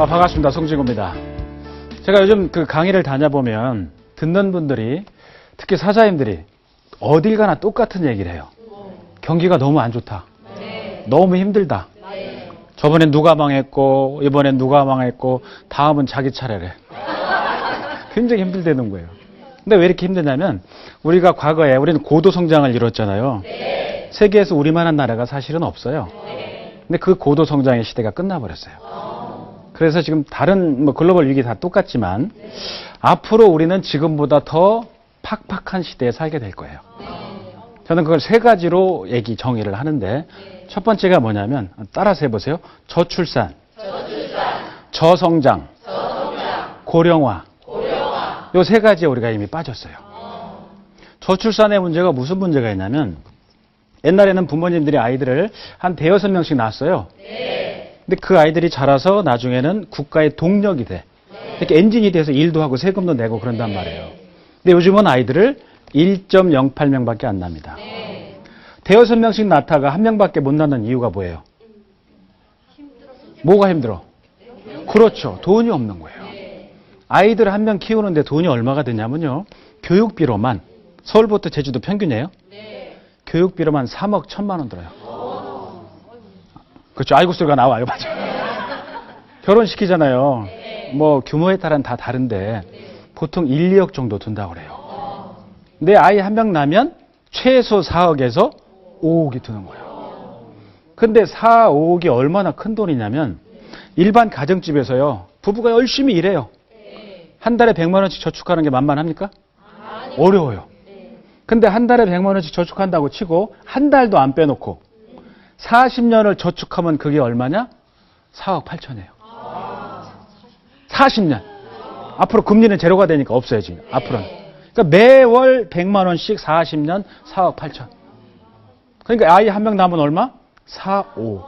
반갑습니다. 송진구입니다. 제가 요즘 그 강의를 다녀보면 듣는 분들이, 특히 사자님들이 어딜 가나 똑같은 얘기를 해요. 경기가 너무 안 좋다. 너무 힘들다. 저번엔 누가 망했고, 이번엔 누가 망했고, 다음은 자기 차례래. 굉장히 힘들다는 거예요. 근데 왜 이렇게 힘드냐면, 우리가 과거에, 우리는 고도 성장을 이뤘잖아요. 세계에서 우리만한 나라가 사실은 없어요. 근데 그 고도 성장의 시대가 끝나버렸어요. 그래서 지금 다른 글로벌 위기 다 똑같지만 앞으로 우리는 지금보다 더 팍팍한 시대에 살게 될 거예요. 저는 그걸 세 가지로 정의를 하는데, 첫 번째가 뭐냐면 따라서 해보세요. 저출산, 저성장, 고령화. 이 세 가지에 우리가 이미 빠졌어요. 저출산의 문제가 무슨 문제가 있냐면, 옛날에는 부모님들이 아이들을 한 대여섯 명씩 낳았어요. 근데 그 아이들이 자라서 나중에는 국가의 동력이 돼. 이렇게 엔진이 돼서 일도 하고 세금도 내고 그런단 말이에요. 근데 요즘은 아이들을 1.08명밖에 안 납니다. 대여섯 명씩 낳다가 한 명밖에 못 낳는 이유가 뭐예요? 뭐가 힘들어? 그렇죠. 돈이 없는 거예요. 아이들 한 명 키우는데 돈이 얼마가 되냐면요. 교육비로만, 서울부터 제주도 평균이에요. 교육비로만 3억 1천만 원 들어요. 그렇죠. 아이고 소리가 나와요. 맞아. 결혼시키잖아요. 뭐 규모에 따라 다 다른데 보통 1, 2억 정도 든다고 그래요. 근데 아이 한 명 낳으면 최소 4억에서 5억이 드는 거예요. 근데 4, 5억이 얼마나 큰 돈이냐면, 일반 가정집에서요, 부부가 열심히 일해요. 한 달에 100만 원씩 저축하는 게 만만합니까? 어려워요. 근데 한 달에 100만 원씩 저축한다고 치고 한 달도 안 빼놓고 40년을 저축하면 그게 얼마냐? 4억 8천이에요. 40년. 앞으로 금리는 제로가 되니까 없어야지. 앞으로는. 그러니까 매월 100만 원씩 40년 4억 8천. 그러니까 아이 한 명 낳으면 얼마? 4, 5.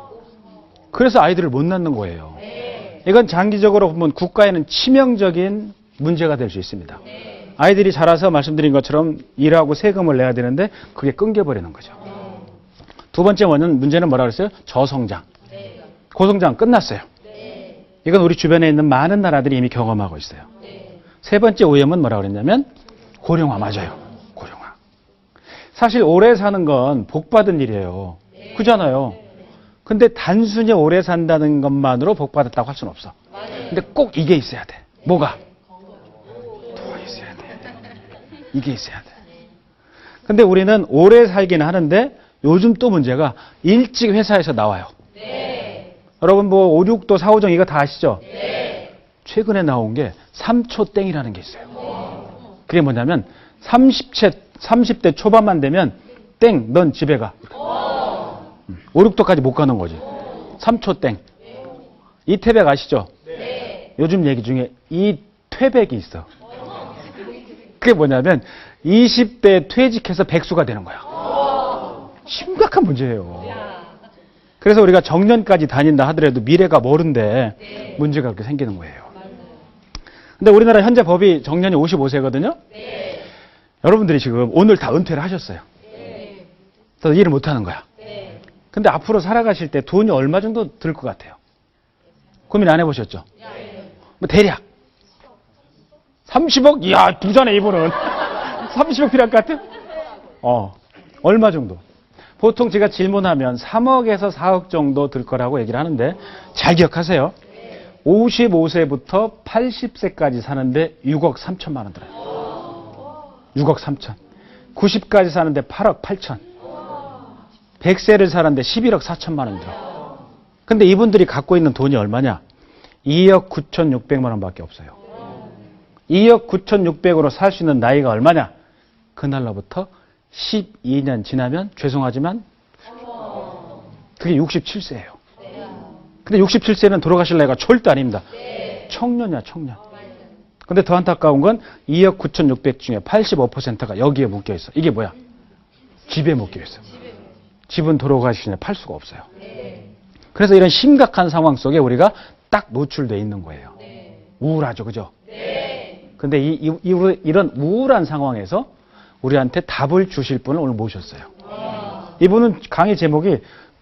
그래서 아이들을 못 낳는 거예요. 이건 장기적으로 보면 국가에는 치명적인 문제가 될 수 있습니다. 아이들이 자라서 말씀드린 것처럼 일하고 세금을 내야 되는데 그게 끊겨버리는 거죠. 두 번째 문제는 뭐라 그랬어요? 저성장. 고성장 끝났어요. 이건 우리 주변에 있는 많은 나라들이 이미 경험하고 있어요. 세 번째 오염은 뭐라 그랬냐면 고령화. 맞아요. 고령화. 사실 오래 사는 건 복받은 일이에요. 그잖아요. 근데 단순히 오래 산다는 것만으로 복받았다고 할 수는 없어. 근데 꼭 이게 있어야 돼. 뭐가? 더 있어야 돼. 이게 있어야 돼. 근데 우리는 오래 살기는 하는데 요즘 또 문제가 일찍 회사에서 나와요. 여러분 뭐 5, 6도, 4, 5정 이거 다 아시죠? 최근에 나온 게 3초 땡이라는 게 있어요. 그게 뭐냐면 30대 초반만 되면 땡, 넌 집에 가. 5, 6도까지 못 가는 거지. 3초 땡. 이태백 아시죠? 요즘 얘기 중에 이퇴백이 있어. 그게 뭐냐면 20대 퇴직해서 백수가 되는 거야. 심각한 문제예요. 그래서 우리가 정년까지 다닌다 하더라도 미래가 모른데 문제가 그렇게 생기는 거예요. 근데 우리나라 현재 법이 정년이 55세거든요. 여러분들이 지금 오늘 다 은퇴를 하셨어요. 그래서 일을 못 하는 거야. 근데 앞으로 살아가실 때 돈이 얼마 정도 들 것 같아요? 고민 안 해보셨죠? 뭐 대략 30억? 이야 부자네 이분은. 30억 필요할 것 같아? 얼마 정도? 보통 제가 질문하면 3억에서 4억 정도 들 거라고 얘기를 하는데, 잘 기억하세요. 55세부터 80세까지 사는데 6억 3천만 원 들어요. 6억 3천. 90까지 사는데 8억 8천. 100세를 사는데 11억 4천만 원 들어. 근데 이분들이 갖고 있는 돈이 얼마냐? 2억 9,600만 원밖에 없어요. 2억 9,600으로 살 수 있는 나이가 얼마냐? 그날로부터 12년 지나면 죄송하지만 그게 67세예요. 근데 67세는 돌아가실 나이가 절대 아닙니다. 청년이야, 청년. 근데 더 안타까운 건 2억 9,600 중에 85%가 여기에 묶여 있어. 이게 뭐야? 집에 묶여 있어. 집은 돌아가시냐 팔 수가 없어요. 그래서 이런 심각한 상황 속에 우리가 딱 노출되어 있는 거예요. 우울하죠, 그죠? 근데 이런 우울한 상황에서 우리한테 답을 주실 분을 오늘 모셨어요. 이분은 강의 제목이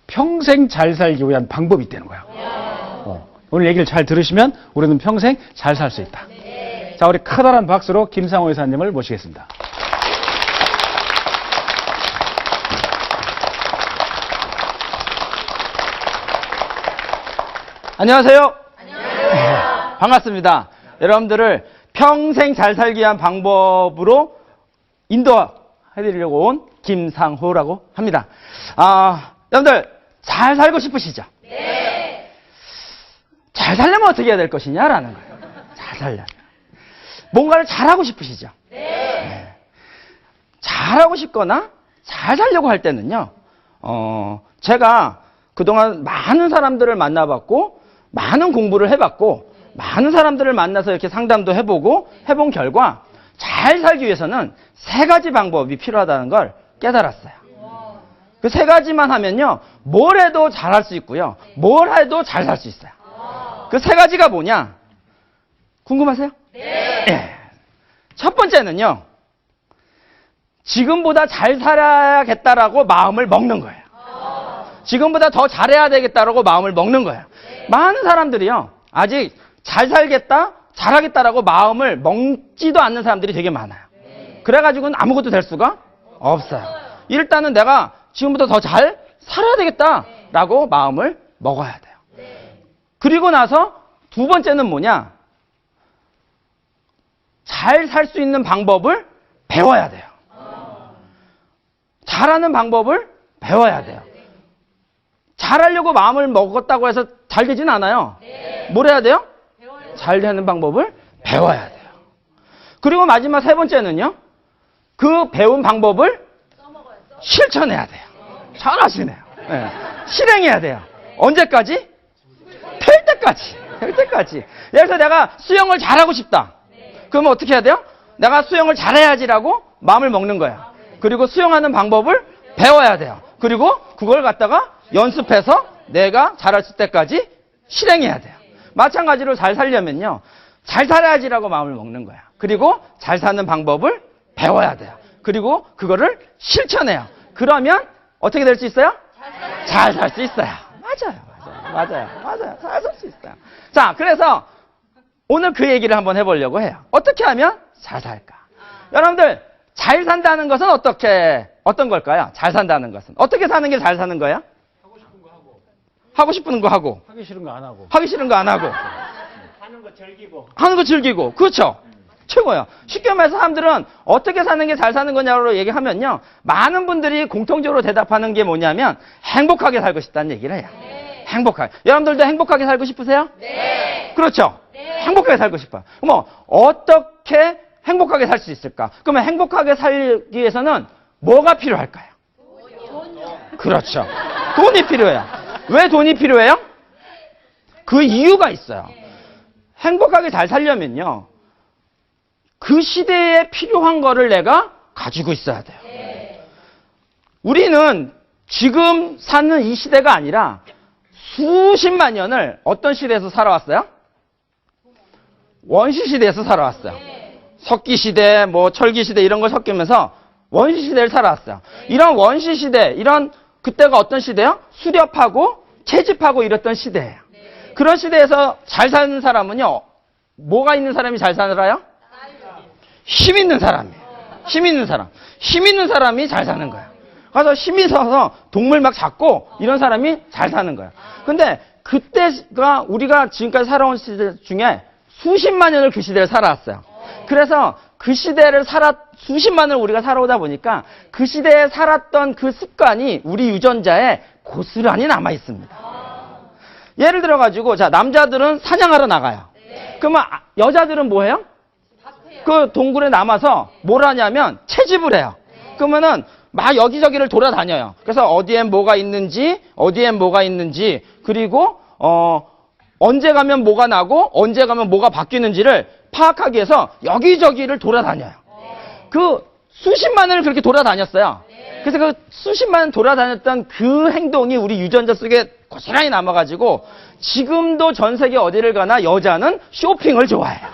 평생 잘 살기 위한 방법이 있다는 거야. 오늘 얘기를 잘 들으시면 우리는 평생 잘 살 수 있다. 자, 우리 커다란 박수로 김상호 이사님을 모시겠습니다. 안녕하세요. 안녕하세요. 반갑습니다. 여러분들을 평생 잘 살기 위한 방법으로 인도해드리려고 온 김상호라고 합니다. 여러분들 잘 살고 싶으시죠? 네. 잘 살려면 어떻게 해야 될 것이냐라는 거예요. 잘 살려면. 뭔가를 잘하고 싶으시죠? 네. 잘하고 싶거나 잘 살려고 할 때는요, 제가 그동안 많은 사람들을 만나봤고, 많은 공부를 해봤고, 많은 사람들을 만나서 이렇게 상담도 해보고, 해본 결과, 잘 살기 위해서는 3가지 방법이 필요하다는 걸 깨달았어요. 그 3가지만 하면요, 뭘 해도 잘할 수 있고요, 뭘 해도 잘 살 수 있어요. 그 3가지가 뭐냐? 궁금하세요? 네. 첫 번째는요, 지금보다 잘 살아야겠다라고 마음을 먹는 거예요. 지금보다 더 잘해야 되겠다라고 마음을 먹는 거예요. 많은 사람들이요, 아직 잘 살겠다, 잘하겠다라고 마음을 먹지도 않는 사람들이 되게 많아요. 그래가지고는 아무것도 될 수가 없어요. 일단은 내가 지금부터 더 잘 살아야 되겠다라고 마음을 먹어야 돼요. 그리고 나서 2번째는 뭐냐? 잘 살 수 있는 방법을 배워야 돼요. 잘하는 방법을 배워야 돼요. 잘하려고 마음을 먹었다고 해서 잘 되진 않아요. 뭘 해야 돼요? 잘 되는 방법을 배워야 돼요. 그리고 마지막 3번째는요. 그 배운 방법을 실천해야 돼요. 잘하시네요. 네. 실행해야 돼요. 언제까지? 될 때까지. 될 때까지. 예를 들어서 내가 수영을 잘하고 싶다. 그러면 어떻게 해야 돼요? 내가 수영을 잘해야지라고 마음을 먹는 거예요. 그리고 수영하는 방법을 배워야 돼요. 그리고 그걸 갖다가 연습해서 내가 잘할 때까지 실행해야 돼요. 마찬가지로 잘 살려면요, 잘 살아야지라고 마음을 먹는 거야. 그리고 잘 사는 방법을 배워야 돼요. 그리고 그거를 실천해요. 그러면 어떻게 될 수 있어요? 잘 살 수 있어요. 맞아요. 잘 살 수 있어요. 자, 그래서 오늘 그 얘기를 한번 해보려고 해요. 어떻게 하면 잘 살까? 여러분들, 잘 산다는 것은 어떤 걸까요? 잘 산다는 것은. 어떻게 사는 게 잘 사는 거예요? 하고 싶은 거 하고. 하기 싫은 거 안 하고. 하기 싫은 거 안 하고. 하는 거 즐기고. 하는 거 즐기고. 그렇죠? 최고예요. 쉽게 말해서 사람들은 어떻게 사는 게 잘 사는 거냐로 얘기하면요, 많은 분들이 공통적으로 대답하는 게 뭐냐면 행복하게 살고 싶다는 얘기를 해요. 행복하게. 여러분들도 행복하게 살고 싶으세요? 네. 그렇죠? 네. 행복하게 살고 싶어요. 그럼 어떻게 행복하게 살 수 있을까? 그러면 행복하게 살기 위해서는 뭐가 필요할까요? 돈이요. 그렇죠. 돈이 필요해요. 왜 돈이 필요해요? 그 이유가 있어요. 행복하게 잘 살려면요, 그 시대에 필요한 거를 내가 가지고 있어야 돼요. 우리는 지금 사는 이 시대가 아니라 수십만 년을 어떤 시대에서 살아왔어요? 원시 시대에서 살아왔어요. 석기 시대, 철기 시대 이런 걸 섞이면서 원시 시대를 살아왔어요. 이런 원시 시대, 그때가 어떤 시대요? 수렵하고 채집하고 이랬던 시대예요. 그런 시대에서 잘 사는 사람은요, 뭐가 있는 사람이 잘 살아요? 힘 있는 사람이에요. 힘 있는 사람. 힘 있는 사람이 잘 사는 거예요. 가서 힘이 있어서 동물 막 잡고 이런 사람이 잘 사는 거예요. 근데 그때가 우리가 지금까지 살아온 시대 중에 수십만 년을 그 시대를 살아왔어요. 그래서 그 시대를 수십만 년을 우리가 살아오다 보니까 그 시대에 살았던 그 습관이 우리 유전자에 고스란히 남아 있습니다. 예를 들어가지고, 자, 남자들은 사냥하러 나가요. 그러면 여자들은 뭐 해요? 그 동굴에 남아서 뭘 하냐면 채집을 해요. 그러면은 막 여기저기를 돌아다녀요. 그래서 어디엔 뭐가 있는지, 그리고 언제 가면 뭐가 나고 언제 가면 뭐가 바뀌는지를 파악하기 위해서 여기저기를 돌아다녀요. 그 수십만 년을 그렇게 돌아다녔어요. 그래서 그 수십만 년 돌아다녔던 그 행동이 우리 유전자 속에 고스란히 남아가지고 지금도 전 세계 어디를 가나 여자는 쇼핑을 좋아해요.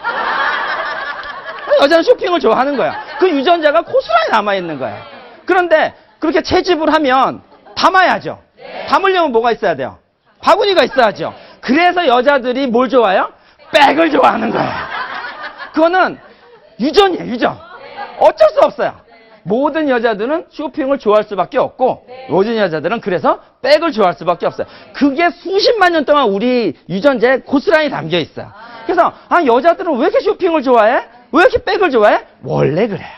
여자는 쇼핑을 좋아하는 거야. 그 유전자가 고스란히 남아있는 거야. 그런데 그렇게 채집을 하면 담아야죠. 담으려면 뭐가 있어야 돼요? 바구니가 있어야죠. 그래서 여자들이 뭘 좋아해요? 백을 좋아하는 거예요. 그거는 유전이에요, 유전. 어쩔 수 없어요. 모든 여자들은 쇼핑을 좋아할 수밖에 없고 모든 여자들은 그래서 백을 좋아할 수밖에 없어요. 그게 수십만 년 동안 우리 유전자에 고스란히 담겨 있어요. 그래서 여자들은 왜 이렇게 쇼핑을 좋아해? 왜 이렇게 백을 좋아해? 원래 그래요.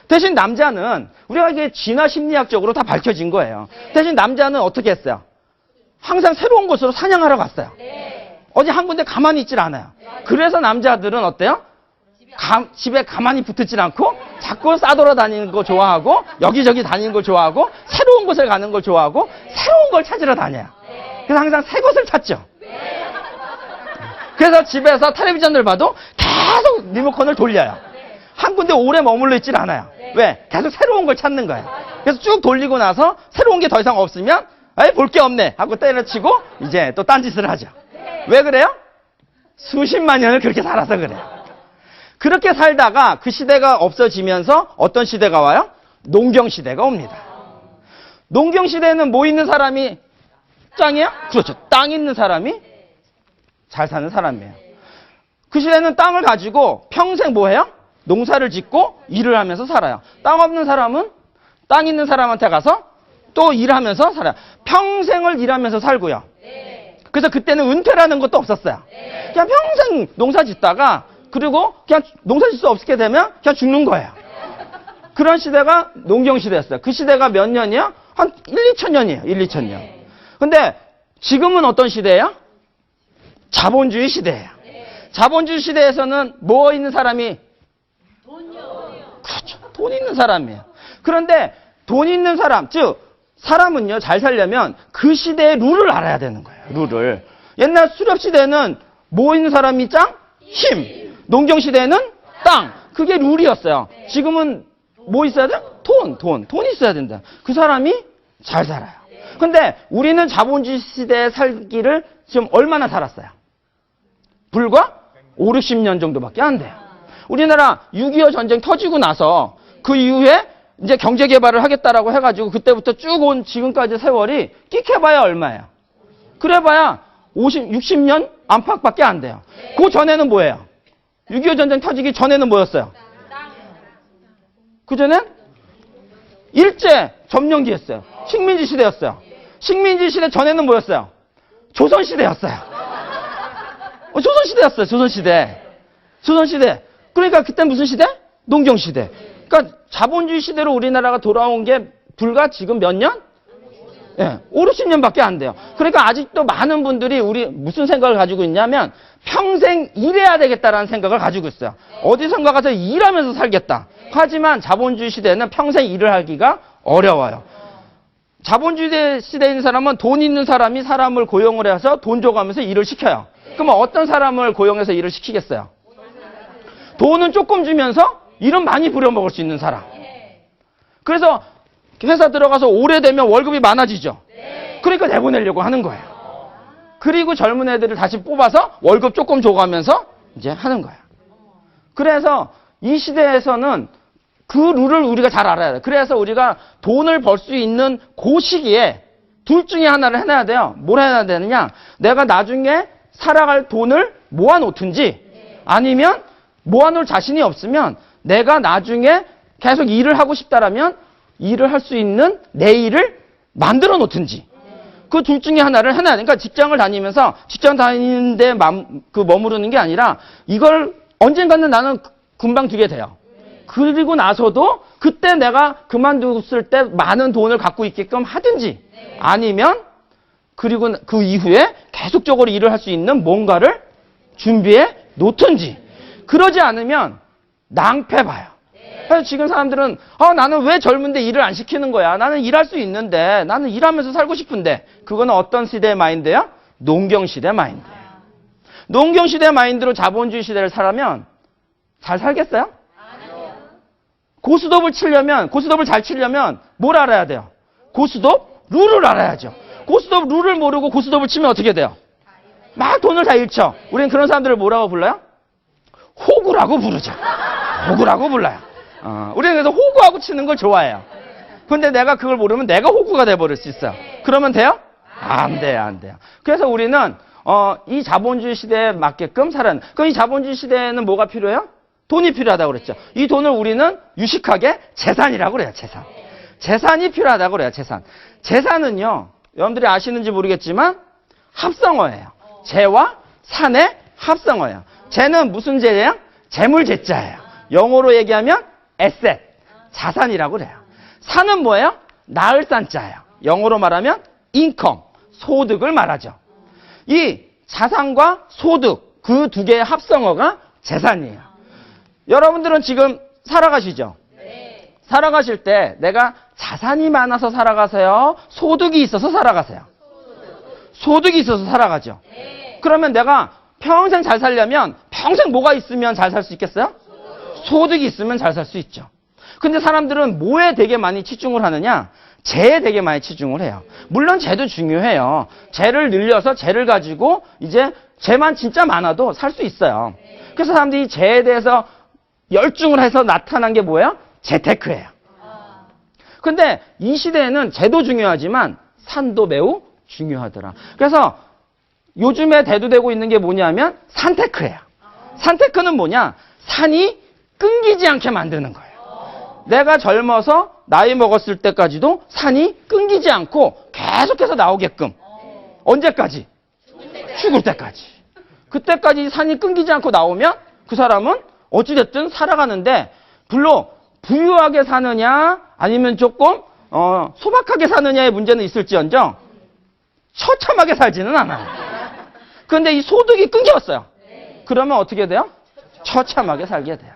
대신 남자는 우리가 이게 진화 심리학적으로 다 밝혀진 거예요. 대신 남자는 어떻게 했어요? 항상 새로운 곳으로 사냥하러 갔어요. 어디 한 군데 가만히 있질 않아요. 그래서 남자들은 어때요? 집에 가만히 붙지 않고 자꾸 싸돌아다니는 거 좋아하고 여기저기 다니는 걸 좋아하고 새로운 곳을 가는 걸 좋아하고 새로운 걸 찾으러 다녀요. 그래서 항상 새 것을 찾죠. 그래서 집에서 텔레비전을 봐도 계속 리모컨을 돌려요. 한 군데 오래 머물러 있질 않아요. 왜? 계속 새로운 걸 찾는 거예요. 그래서 쭉 돌리고 나서 새로운 게 더 이상 없으면 볼 게 없네 하고 때려치고 이제 또 딴짓을 하죠. 왜 그래요? 수십만 년을 그렇게 살아서 그래요. 그렇게 살다가 그 시대가 없어지면서 어떤 시대가 와요? 농경시대가 옵니다. 농경시대는 뭐 있는 사람이 짱이야? 그렇죠. 땅 있는 사람이 잘 사는 사람이에요. 그 시대는 땅을 가지고 평생 뭐 해요? 농사를 짓고 일을 하면서 살아요. 땅 없는 사람은 땅 있는 사람한테 가서 또 일하면서 살아요. 평생을 일하면서 살고요. 그래서 그때는 은퇴라는 것도 없었어요. 그냥 평생 농사 짓다가 그리고 그냥 농사 짓 수 없게 되면 그냥 죽는 거예요. 그런 시대가 농경시대였어요. 그 시대가 몇 년이야? 한 1, 2천 년이에요. 1, 2천 년. 근데 지금은 어떤 시대예요? 자본주의 시대예요. 자본주의 시대에서는 뭐 있는 사람이? 그렇죠. 돈 있는 사람이에요. 그런데 돈 있는 사람, 즉 사람은요 잘 살려면 그 시대의 룰을 알아야 되는 거예요. 룰을. 옛날 수렵 시대는 뭐 있는 사람이 짱? 힘. 농경 시대는 땅. 그게 룰이었어요. 지금은 뭐 있어야 돼? 돈 있어야 된다. 그 사람이 잘 살아요. 근데 우리는 자본주의 시대에 살기를 지금 얼마나 살았어요? 불과 5, 60년 정도밖에 안 돼요. 우리나라 6.25 전쟁 터지고 나서 그 이후에 이제 경제 개발을 하겠다라고 해가지고 그때부터 쭉 온 지금까지 세월이 끽해봐야 얼마예요? 그래봐야 60년 안팎밖에 안 돼요. 그 전에는 뭐예요? 6.25 전쟁 터지기 전에는 뭐였어요? 그 전엔 일제 점령기였어요. 식민지 시대였어요. 식민지 시대 전에는 뭐였어요? 조선 시대였어요. 조선 시대였어요. 조선 시대. 조선 시대. 그러니까 그때 무슨 시대? 농경 시대. 그러니까 자본주의 시대로 우리나라가 돌아온 게 불과 지금 몇 년? 5, 60년밖에 안 돼요. 그러니까 아직도 많은 분들이 우리 무슨 생각을 가지고 있냐면 평생 일해야 되겠다라는 생각을 가지고 있어요. 어디선가 가서 일하면서 살겠다. 하지만 자본주의 시대는 평생 일을 하기가 어려워요. 자본주의 시대에 있는 사람은 돈 있는 사람이 사람을 고용을 해서 돈 줘가면서 일을 시켜요. 그러면 어떤 사람을 고용해서 일을 시키겠어요? 돈은 조금 주면서 일은 많이 부려먹을 수 있는 사람. 그래서 회사 들어가서 오래되면 월급이 많아지죠. 그러니까 내보내려고 하는 거예요. 그리고 젊은 애들을 다시 뽑아서 월급 조금 줘가면서 이제 하는 거예요. 그래서 이 시대에서는 그 룰을 우리가 잘 알아야 돼요. 그래서 우리가 돈을 벌 수 있는 그 시기에 둘 중에 하나를 해놔야 돼요. 뭘 해야 되느냐? 내가 나중에 살아갈 돈을 모아놓든지 아니면 모아놓을 자신이 없으면 내가 나중에 계속 일을 하고 싶다라면 일을 할 수 있는 내일을 만들어 놓든지 그 둘 중에 하나를 해놔야 돼. 그러니까 직장을 다니면서 직장 다니는데 머무르는 게 아니라 이걸 언젠가는 나는 금방 두게 돼요. 그리고 나서도 그때 내가 그만뒀을 때 많은 돈을 갖고 있게끔 하든지 아니면 그리고 그 이후에 계속적으로 일을 할 수 있는 뭔가를 준비해 놓든지 그러지 않으면 낭패 봐요. 그래서 지금 사람들은 나는 왜 젊은데 일을 안 시키는 거야? 나는 일할 수 있는데 나는 일하면서 살고 싶은데 그거는 어떤 시대의 마인드예요? 농경시대 마인드예요. 농경시대 마인드로 자본주의 시대를 살아면 잘 살겠어요? 고스톱을 잘 치려면 뭘 알아야 돼요? 고스톱 룰을 알아야죠. 고스톱 룰을 모르고 고스톱을 치면 어떻게 돼요? 막 돈을 다 잃죠. 우리는 그런 사람들을 뭐라고 불러요? 호구라고 부르죠. 호구라고 불러요. 우리는 그래서 호구하고 치는 걸 좋아해요. 근데 내가 그걸 모르면 내가 호구가 돼버릴 수 있어요. 그러면 돼요? 안 돼요, 안 돼요. 그래서 우리는 이 자본주의 시대에 맞게끔 살아야 돼. 그럼 이 자본주의 시대에는 뭐가 필요해요? 돈이 필요하다고 그랬죠. 이 돈을 우리는 유식하게 재산이라고 그래요, 재산. 재산이 필요하다고 그래요, 재산. 재산은요, 여러분들이 아시는지 모르겠지만 합성어예요. 재와 산의 합성어예요. 재는 무슨 재예요? 재물재자예요. 영어로 얘기하면 asset, 자산이라고 그래요. 산은 뭐예요? 낳을 산자예요. 영어로 말하면 income, 소득을 말하죠. 이 자산과 소득, 그 두 개의 합성어가 재산이에요. 여러분들은 지금 살아가시죠? 네. 살아가실 때 내가 자산이 많아서 살아가세요? 소득이 있어서 살아가세요? 소득이 있어서 살아가죠. 네. 그러면 내가 평생 잘 살려면 평생 뭐가 있으면 잘 살 수 있겠어요? 소득이 있으면 잘 살 수 있죠. 근데 사람들은 뭐에 되게 많이 치중을 하느냐? 재에 되게 많이 치중을 해요. 물론 재도 중요해요. 재를 늘려서 재를 가지고 이제 재만 진짜 많아도 살 수 있어요. 그래서 사람들이 재에 대해서 열중을 해서 나타난 게 뭐예요? 재테크예요. 근데 이 시대에는 재도 중요하지만 산도 매우 중요하더라. 그래서 요즘에 대두되고 있는 게 뭐냐면 산테크예요. 산테크는 뭐냐? 산이 끊기지 않게 만드는 거예요. 내가 젊어서 나이 먹었을 때까지도 산이 끊기지 않고 계속해서 나오게끔. 언제까지? 죽을 때까지. 그때까지 산이 끊기지 않고 나오면 그 사람은 어찌됐든 살아가는데 물론 부유하게 사느냐 아니면 조금 소박하게 사느냐의 문제는 있을지언정 처참하게 살지는 않아요. 그런데 이 소득이 끊겼어요. 그러면 어떻게 돼요? 처참하게 살게 돼요.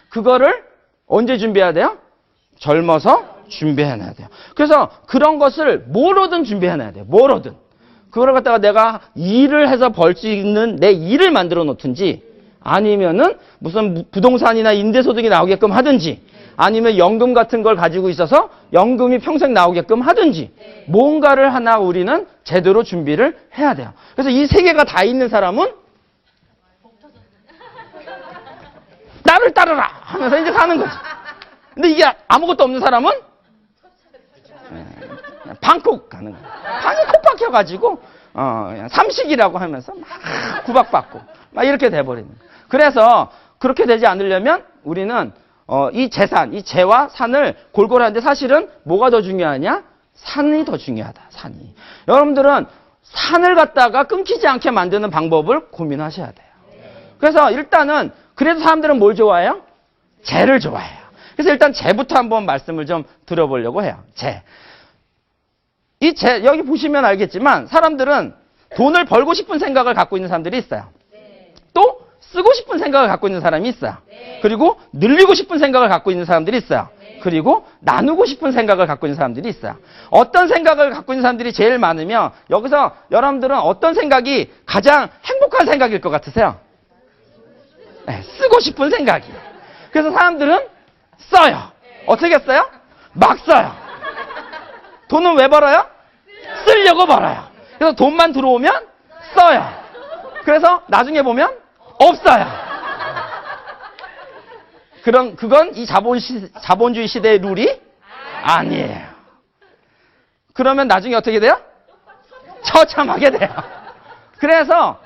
그거를 언제 준비해야 돼요? 젊어서 준비해놔야 돼요. 그래서 그런 것을 뭐로든 준비해놔야 돼요. 뭐로든. 그걸 갖다가 내가 일을 해서 벌 수 있는 내 일을 만들어 놓든지 아니면은 무슨 부동산이나 임대소득이 나오게끔 하든지 아니면 연금 같은 걸 가지고 있어서 연금이 평생 나오게끔 하든지 뭔가를 하나 우리는 제대로 준비를 해야 돼요. 그래서 이 세 개가 다 있는 사람은 나를 따르라 하면서 이제 사는 거지. 근데 이게 아무것도 없는 사람은 방콕 가는 거야. 방에 콕 박혀가지고 그냥 삼식이라고 하면서 막 구박받고 막 이렇게 돼버리는 거야. 그래서 그렇게 되지 않으려면 우리는 이 재산, 이 재와 산을 골고루 하는데 사실은 뭐가 더 중요하냐? 산이 더 중요하다. 산이. 여러분들은 산을 갖다가 끊기지 않게 만드는 방법을 고민하셔야 돼요. 그래서 일단은 그래도 사람들은 뭘 좋아해요? 재를 좋아해요. 그래서 일단 재부터 한번 말씀을 좀 들어보려고 해요. 재. 이 재, 여기 보시면 알겠지만 사람들은 돈을 벌고 싶은 생각을 갖고 있는 사람들이 있어요. 또 쓰고 싶은 생각을 갖고 있는 사람이 있어요. 그리고 늘리고 싶은 생각을 갖고 있는 사람들이 있어요. 그리고 나누고 싶은 생각을 갖고 있는 사람들이 있어요. 어떤 생각을 갖고 있는 사람들이 제일 많으면 여기서 여러분들은 어떤 생각이 가장 행복한 생각일 것 같으세요? 네, 쓰고 싶은 생각이에요. 그래서 사람들은 써요. 어떻게 써요? 막 써요. 돈은 왜 벌어요? 쓰려고 벌어요. 그래서 돈만 들어오면 써요. 그래서 나중에 보면 없어요. 그건 이 자본주의 시대의 룰이 아니에요. 그러면 나중에 어떻게 돼요? 처참하게 돼요. 그래서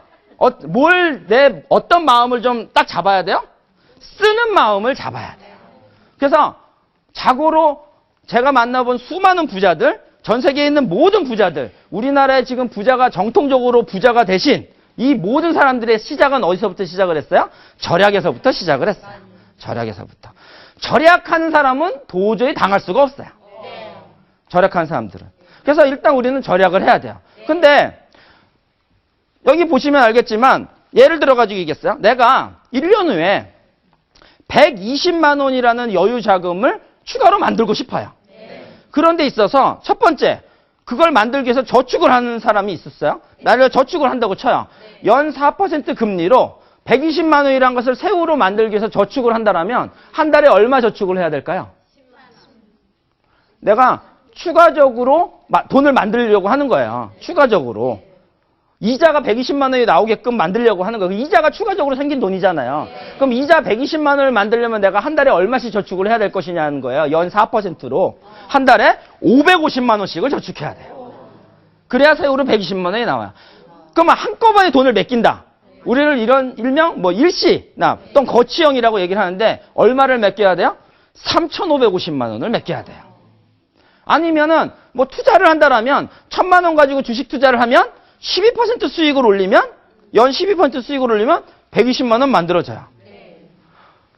어떤 마음을 좀 딱 잡아야 돼요? 쓰는 마음을 잡아야 돼요. 그래서 자고로 제가 만나본 수많은 부자들, 전 세계에 있는 모든 부자들, 우리나라에 지금 부자가 정통적으로 부자가 되신 이 모든 사람들의 시작은 어디서부터 시작을 했어요? 절약에서부터 시작을 했어요. 절약에서부터. 절약하는 사람은 도저히 당할 수가 없어요. 절약하는 사람들은. 그래서 일단 우리는 절약을 해야 돼요. 근데 여기 보시면 알겠지만 예를 들어가지고 얘기했어요. 내가 1년 후에 120만 원이라는 여유 자금을 추가로 만들고 싶어요. 그런 데 있어서 첫 번째, 그걸 만들기 위해서 저축을 하는 사람이 있었어요. 나를 저축을 한다고 쳐요. 연 4% 금리로 120만 원이라는 것을 세후로 만들기 위해서 저축을 한다면 한 달에 얼마 저축을 해야 될까요? 내가 추가적으로 돈을 만들려고 하는 거예요. 추가적으로. 이자가 120만 원이 나오게끔 만들려고 하는 거예요. 이자가 추가적으로 생긴 돈이잖아요. 그럼 이자 120만 원을 만들려면 내가 한 달에 얼마씩 저축을 해야 될 것이냐는 거예요. 연 4%로. 한 달에 550만 원씩을 저축해야 돼요. 그래야 세후로 120만 원이 나와요. 그러면 한꺼번에 돈을 맡긴다. 우리를 이런 일명 뭐 일시납 또는 거치형이라고 얘기를 하는데 얼마를 맡겨야 돼요? 3,550만 원을 맡겨야 돼요. 아니면은 뭐 투자를 한다라면 1,000만 원 가지고 주식 투자를 하면 12% 수익을 올리면 연 12% 수익을 올리면 120만 원 만들어져요.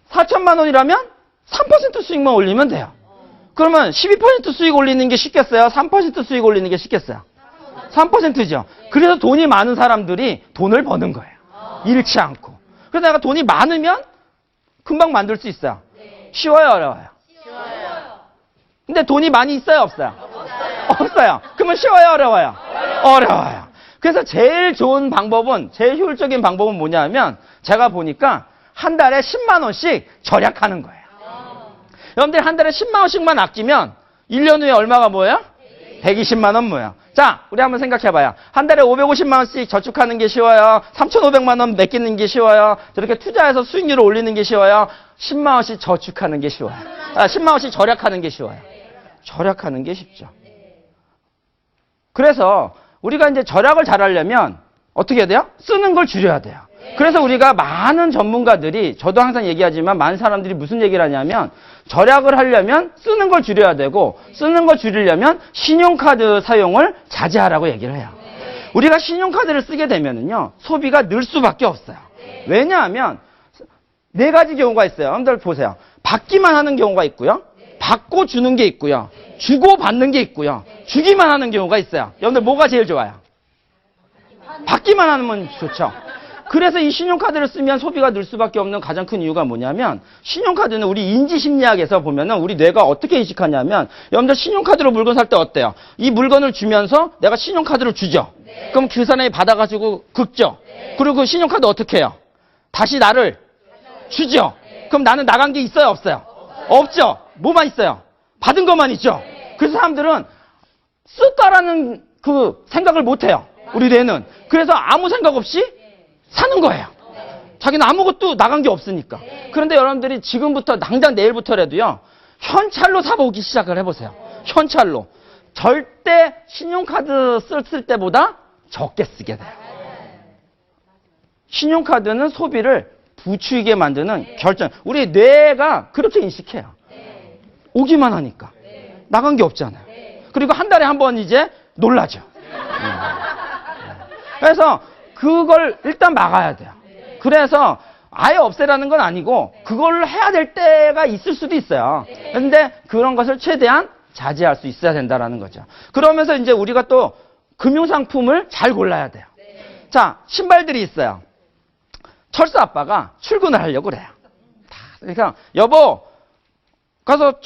4천만 원이라면 3% 수익만 올리면 돼요. 그러면 12% 수익 올리는 게 쉽겠어요? 3% 수익 올리는 게 쉽겠어요? 3%죠. 그래서 돈이 많은 사람들이 돈을 버는 거예요. 잃지 않고. 그래서 내가 돈이 많으면 금방 만들 수 있어요. 쉬워요, 어려워요? 근데 돈이 많이 있어요, 없어요? 없어요. 그러면 쉬워요, 어려워요? 어려워요. 그래서 제일 좋은 방법은, 제일 효율적인 방법은 뭐냐면 제가 보니까 한 달에 10만 원씩 절약하는 거예요. 여러분들이 한 달에 10만 원씩만 아끼면 1년 후에 얼마가 뭐예요? 120만 원 뭐예요? 자, 우리 한번 생각해봐요. 한 달에 550만 원씩 저축하는 게 쉬워요? 3,500만 원 맡기는 게 쉬워요? 저렇게 투자해서 수익률을 올리는 게 쉬워요? 10만 원씩 저축하는 게 쉬워요. 10만 원씩 절약하는 게 쉬워요. 절약하는 게 쉽죠. 그래서 우리가 이제 절약을 잘하려면 어떻게 해야 돼요? 쓰는 걸 줄여야 돼요. 그래서 우리가 많은 전문가들이, 저도 항상 얘기하지만 많은 사람들이 무슨 얘기를 하냐면 절약을 하려면 쓰는 걸 줄여야 되고 쓰는 걸 줄이려면 신용카드 사용을 자제하라고 얘기를 해요. 우리가 신용카드를 쓰게 되면은요, 소비가 늘 수밖에 없어요. 왜냐하면 네 가지 경우가 있어요. 여러분들 보세요. 받기만 하는 경우가 있고요. 받고 주는 게 있고요. 주고 받는 게 있고요. 주기만 하는 경우가 있어요. 여러분들 뭐가 제일 좋아요? 받기만 하면 좋죠. 그래서 이 신용카드를 쓰면 소비가 늘 수밖에 없는 가장 큰 이유가 뭐냐면, 신용카드는 우리 인지심리학에서 보면은 우리 뇌가 어떻게 인식하냐면, 여러분들 신용카드로 물건 살 때 어때요? 이 물건을 주면서 내가 신용카드를 주죠. 그럼 그 사람이 받아가지고 긁죠. 그리고 그 신용카드 어떻게 해요? 다시 나를 주죠. 그럼 나는 나간 게 있어요, 없어요? 없죠. 뭐만 있어요? 받은 것만 있죠. 그래서 사람들은 쓸까라는 그 생각을 못 해요. 우리 뇌는. 그래서 아무 생각 없이 사는 거예요. 자기는 아무것도 나간 게 없으니까. 그런데 여러분들이 지금부터, 당장 내일부터라도요, 현찰로 사보기 시작을 해보세요. 현찰로. 절대 신용카드 쓸 때보다 적게 쓰게 돼요. 신용카드는 소비를 부추기게 만드는 결정. 우리 뇌가 그렇게 인식해요. 오기만 하니까. 나간 게 없잖아요. 그리고 한 달에 한 번 이제 놀라죠. 그래서 그걸 일단 막아야 돼요. 그래서 아예 없애라는 건 아니고 그걸 해야 될 때가 있을 수도 있어요. 그런데 그런 것을 최대한 자제할 수 있어야 된다는 거죠. 그러면서 이제 우리가 또 금융상품을 잘 골라야 돼요. 자, 신발들이 있어요. 철수 아빠가 출근을 하려고 그래요. 그러니까 여보 가서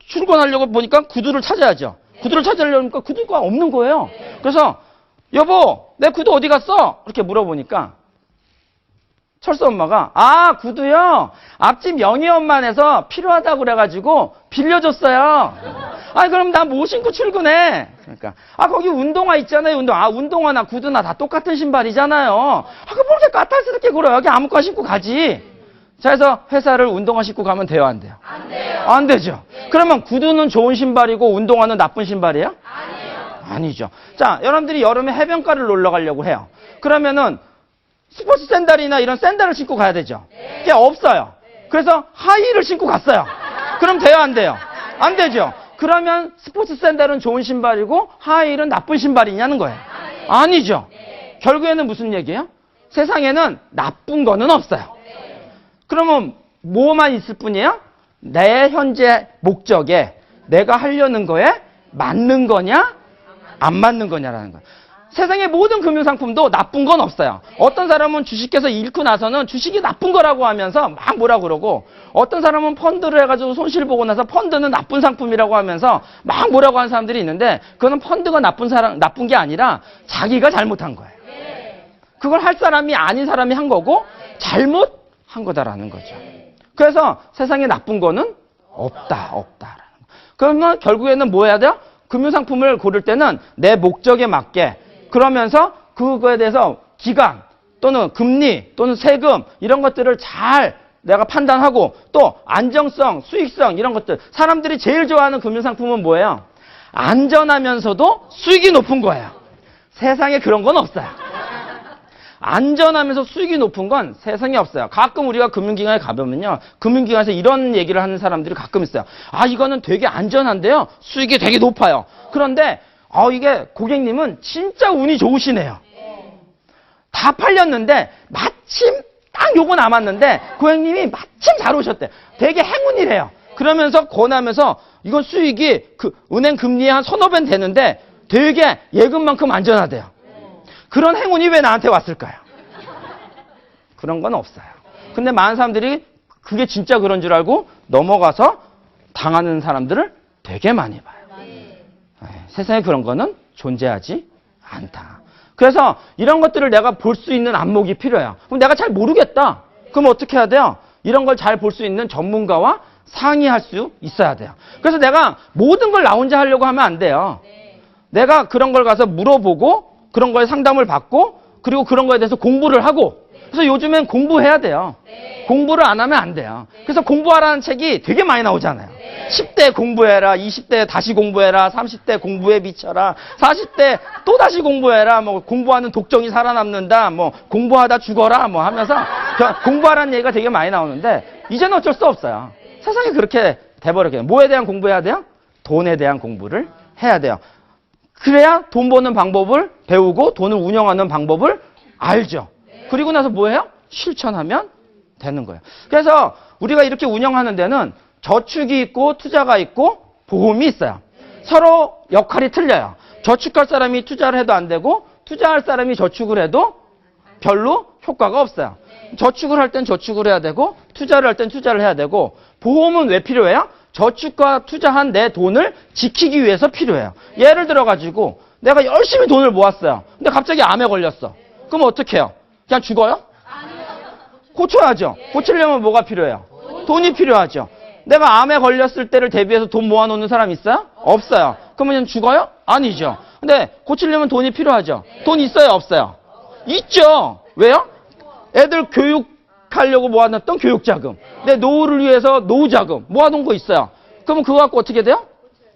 출근하려고 보니까 구두를 찾아야죠. 구두를 찾으려니까 구두가 없는 거예요. 그래서 여보, 내 구두 어디 갔어? 이렇게 물어보니까 철수 엄마가, 아, 구두요? 앞집 영희 엄마네서 필요하다고 그래가지고 빌려줬어요. 아, 그럼 나 뭐 신고 출근해? 그러니까, 아, 거기 운동화 있잖아요, 운동화. 아, 운동화나 구두나 다 똑같은 신발이잖아요. 아, 그럼 뭐 이렇게 까탈스럽게 굴어? 여기 아무거나 신고 가지. 자, 그래서 회사를 운동화 신고 가면 돼요, 안 돼요? 안 돼요. 안 되죠. 그러면 구두는 좋은 신발이고 운동화는 나쁜 신발이에요? 아니죠. 자, 여러분들이 여름에 해변가를 놀러 가려고 해요. 그러면은 스포츠 샌들이나 이런 샌들을 신고 가야 되죠. 그게 없어요. 그래서 하이힐을 신고 갔어요. 그럼 돼요, 안 돼요? 안 되죠. 그러면 스포츠 샌들은 좋은 신발이고 하이힐은 나쁜 신발이냐는 거예요. 아니죠. 결국에는 무슨 얘기예요? 세상에는 나쁜 거는 없어요. 그러면 뭐만 있을 뿐이에요? 내 현재 목적에 내가 하려는 거에 맞는 거냐? 안 맞는 거냐라는 거예요. 세상의 모든 금융상품도 나쁜 건 없어요. 어떤 사람은 주식해서 잃고 나서는 주식이 나쁜 거라고 하면서 막 뭐라 그러고, 어떤 사람은 펀드를 해가지고 손실 보고 나서 펀드는 나쁜 상품이라고 하면서 막 뭐라고 하는 사람들이 있는데, 그거는 펀드가 나쁜 게 아니라 자기가 잘못한 거예요. 그걸 할 사람이 아닌 사람이 한 거고 잘못한 거다라는 거죠. 그래서 세상에 나쁜 거는 없다라는 거. 그러면 결국에는 뭐 해야 돼요? 금융상품을 고를 때는 내 목적에 맞게, 그러면서 그거에 대해서 기간 또는 금리 또는 세금 이런 것들을 잘 내가 판단하고, 또 안정성, 수익성 이런 것들. 사람들이 제일 좋아하는 금융상품은 뭐예요? 안전하면서도 수익이 높은 거예요. 세상에 그런 건 없어요. 안전하면서 수익이 높은 건 세상에 없어요. 가끔 우리가 금융기관에 가보면요. 금융기관에서 이런 얘기를 하는 사람들이 가끔 있어요. 아, 이거는 되게 안전한데요. 수익이 되게 높아요. 그런데 이게 고객님은 진짜 운이 좋으시네요. 다 팔렸는데 마침 딱 요거 남았는데 고객님이 마침 잘 오셨대. 되게 행운이래요. 그러면서 권하면서 이건 수익이 그 은행 금리에 한 서너 배 되는데 되게 예금만큼 안전하대요. 그런 행운이 왜 나한테 왔을까요? 그런 건 없어요. 근데 많은 사람들이 그게 진짜 그런 줄 알고 넘어가서 당하는 사람들을 되게 많이 봐요. 세상에 그런 거는 존재하지 않다. 그래서 이런 것들을 내가 볼 수 있는 안목이 필요해요. 그럼 내가 잘 모르겠다. 그럼 어떻게 해야 돼요? 이런 걸 잘 볼 수 있는 전문가와 상의할 수 있어야 돼요. 그래서 내가 모든 걸 나 혼자 하려고 하면 안 돼요. 내가 그런 걸 가서 물어보고 그런 거에 상담을 받고 그리고 그런 거에 대해서 공부를 하고 그래서 요즘엔 공부해야 돼요. 공부를 안 하면 안 돼요. 그래서 공부하라는 책이 되게 많이 나오잖아요. 10대 공부해라, 20대 다시 공부해라, 30대 공부에 미쳐라, 40대 또 다시 공부해라, 뭐 공부하는 독정이 살아남는다, 뭐 공부하다 죽어라, 뭐 하면서 공부하라는 얘기가 되게 많이 나오는데 이제는 어쩔 수 없어요. 세상이 그렇게 돼버렸거든요. 뭐에 대한 공부해야 돼요? 돈에 대한 공부를 해야 돼요. 그래야 돈 버는 방법을 배우고 돈을 운영하는 방법을 알죠. 그리고 나서 뭐예요? 실천하면 되는 거예요. 그래서 우리가 이렇게 운영하는 데는 저축이 있고 투자가 있고 보험이 있어요. 서로 역할이 틀려요. 저축할 사람이 투자를 해도 안 되고 투자할 사람이 저축을 해도 별로 효과가 없어요. 저축을 할 땐 저축을 해야 되고 투자를 할 땐 투자를 해야 되고 보험은 왜 필요해요? 저축과 투자한 내 돈을 지키기 위해서 필요해요. 예를 들어가지고 내가 열심히 돈을 모았어요. 근데 갑자기 암에 걸렸어. 그럼 어떻게 해요? 그냥 죽어요? 고쳐야죠. 고치려면 뭐가 필요해요? 돈이 필요하죠. 내가 암에 걸렸을 때를 대비해서 돈 모아놓는 사람 있어요? 없어요. 그러면 죽어요? 아니죠. 근데 고치려면 돈이 필요하죠. 돈 있어요? 없어요? 있죠. 왜요? 애들 교육하려고 모아놨던 교육자금, 내 노후를 위해서 노후자금 모아놓은 거 있어요. 그러면 그거 갖고 어떻게 돼요?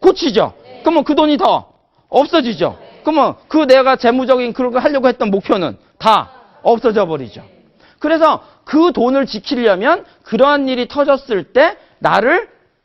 고치죠. 그러면 그 돈이 더 없어지죠. 그러면 그 내가 재무적인 그런 거 하려고 했던 목표는 다 없어져 버리죠. 그래서 그 돈을 지키려면 그러한 일이 터졌을 때